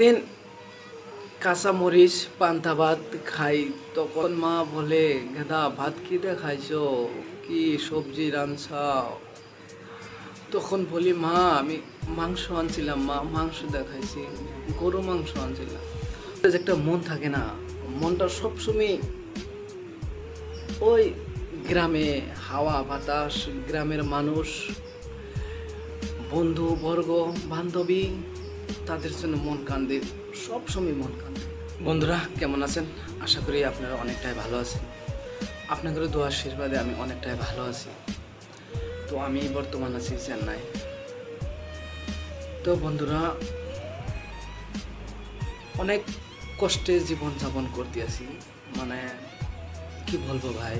দিন কাঁচা মরিচ পান্তা ভাত খাই, তখন মা বলে, গেদা ভাত খিদে খাইছো, কি সবজি রাঁধছাও? তখন বলি, মা আমি মাংস আনছিলাম, মা মাংস দেখাইছি, গরু মাংস আনছিলাম। একটা মন থাকে না, মনটা সবসময় ওই গ্রামে হাওয়া বাতাস, গ্রামের মানুষ, বন্ধু বর্গ, বান্ধবী, তাদের জন্য মন কান্দে, সবসময় মন কান্দে। বন্ধুরা কেমন আছেন? আশা করি আপনারা অনেকটাই ভালো আছেন। আপনাদের দোয়ার আশীর্বাদে আমি অনেকটাই ভালো আছি। তো আমি বর্তমান আছি চেন্নাই। তো বন্ধুরা, অনেক কষ্টে জীবনযাপন করতে আছি, মানে কি বলবো ভাই,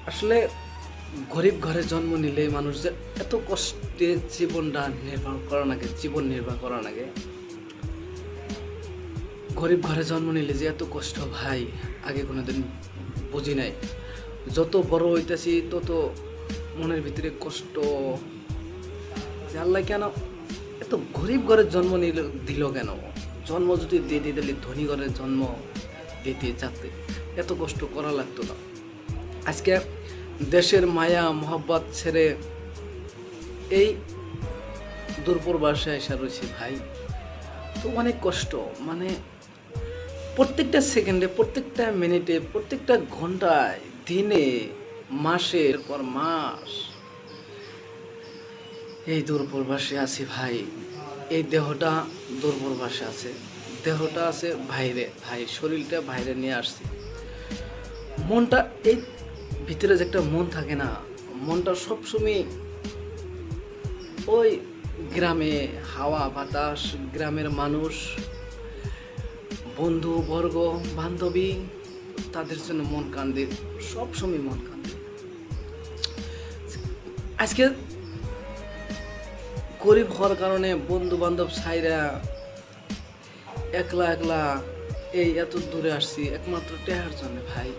আসলে গরিব ঘরে জন্ম নিলে মানুষ যে এত কষ্টে জীবন নির্বাহ করা লাগে, গরিব ঘরে জন্ম নিলে যে এত কষ্ট ভাই, আগে কোনোদিন বুঝি নাই। যত বড় হইতেছি তত মনের ভিতরে কষ্ট, যে আল্লাহ কেন এত গরিব ঘরের জন্ম দিল কেন? জন্ম যদি দিয়ে দিলে ধনী ঘরের জন্ম দিতে যাতে এত কষ্ট করা লাগতো না। আজকে দেশের মায়া মোহব্বত ছেড়ে এই দূরপ্রবাসে এসে রয়েছে ভাই। তো অনেক কষ্ট, মানে প্রত্যেকটা সেকেন্ডে, প্রত্যেকটা মিনিটে, প্রত্যেকটা ঘন্টায়, দিনে, মাসের পর মাস এই দূরপ্রবাসে আছি ভাই। এই দেহটা দূরপ্রবাসে আছে, দেহটা আছে বাইরে ভাই, শরীরটা বাইরে নিয়ে আসছি। মনটা এই ভিতরে যে একটা মন থাকে না, মনটা সবসময় ওই গ্রামে হাওয়া বাতাস, গ্রামের মানুষ, বন্ধু বর্গ, বান্ধবী, তাদের জন্য মন কান্দে, সবসময় মন কান্দে। আজকে গরিব হওয়ার কারণে বন্ধু বান্ধব ছাইরা একলা একলা এই এত দূরে আসছি একমাত্র টেহার জন্য ভাই।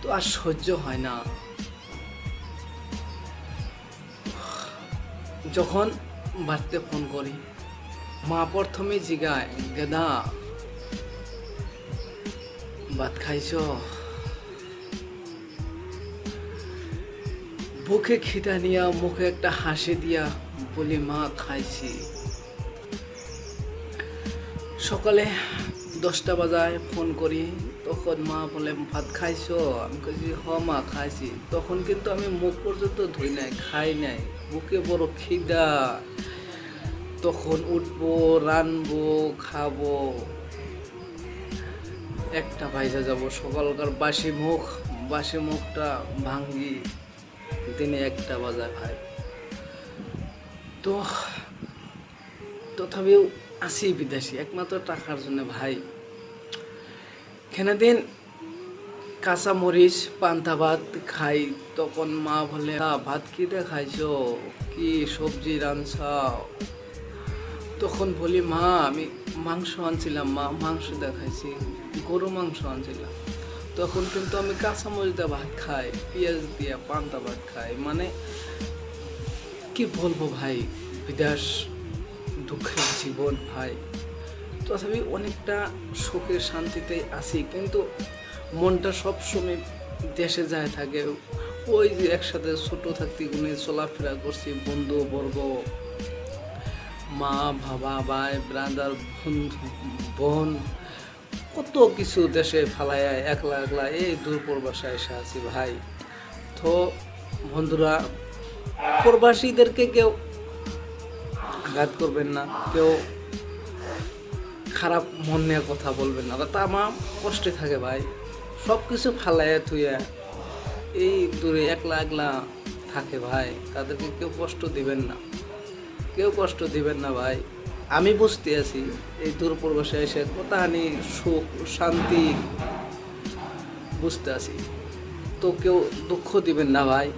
তো আর সহ্য হয় না। যখন বাড়িতে ফোন করি, মা প্রথমে জিগায়, গেদা ভাত খাইছ? বুকে খিদা নিয়া, মুখে একটা হাসি দিয়া বলি, মা খাইছি। সকালে 10টা বাজায় ফোন করি, তখন মা বলে, ভাত খাইছো? আমি কইছি, হ মা খাইছি। তখন কিন্তু আমি মুখ পর্যন্ত ধুই নাই, খাই নাই, বুকে বড় খিদা। তখন উঠবো, রানবো, খাবো, 1টা বাইজা যাব। সকালকার বাসি মুখটা ভাঙ্গি দিনে 1টা বাজায় ভাই। তো তথাপিও আসি বিদেশি একমাত্র টাকার জন্য ভাই। দিন কাঁচা মরিচ পান্তা ভাত খাই, তখন মা বলে, ভাত খিদে খাইছো, কি সবজি রাঁধছাও? তখন বলি, মা আমি মাংস আনছিলাম, মা মাংস দেখাইছি, গরু মাংস আনছিলাম। তখন কিন্তু আমি কাঁচা মরিচ দিয়ে ভাত খাই, পেঁয়াজ দিয়ে পান্তা ভাত খাই, মানে কি বলবো ভাই, বিদেশ দুঃখের জীবন ভাই। তথাপি অনেকটা সুখের শান্তিতে আছি, কিন্তু মনটা সবসময় দেশে যায় থাকে। ওই যে একসাথে ছোট থাকতে গুনে চলাফেরা করছি, বন্ধু বর্গ, মা বাবা, ভাই ব্রাদার, বন্ধু বোন, কত কিছু দেশে ফালায় একলা একলা এই দূরপ্রবাসে এসে আছি ভাই। তো বন্ধুরা, প্রবাসীদেরকে কেউ আঘাত করবেন না, কেউ খারাপ মন নিয়ে কথা বলবেন না, তা আমার কষ্টে থাকে ভাই। সব কিছু ফালাইয়া থুইয়া এই দূরে একলা একলা থাকে ভাই, তাদেরকে কেউ কষ্ট দিবেন না, কেউ কষ্ট দিবেন না ভাই। আমি বুঝতে আছি এই দূরপ্রবাসে এসে কতখানি সুখ শান্তি বুঝতে আছি, তো কেউ দুঃখ দিবেন না ভাই।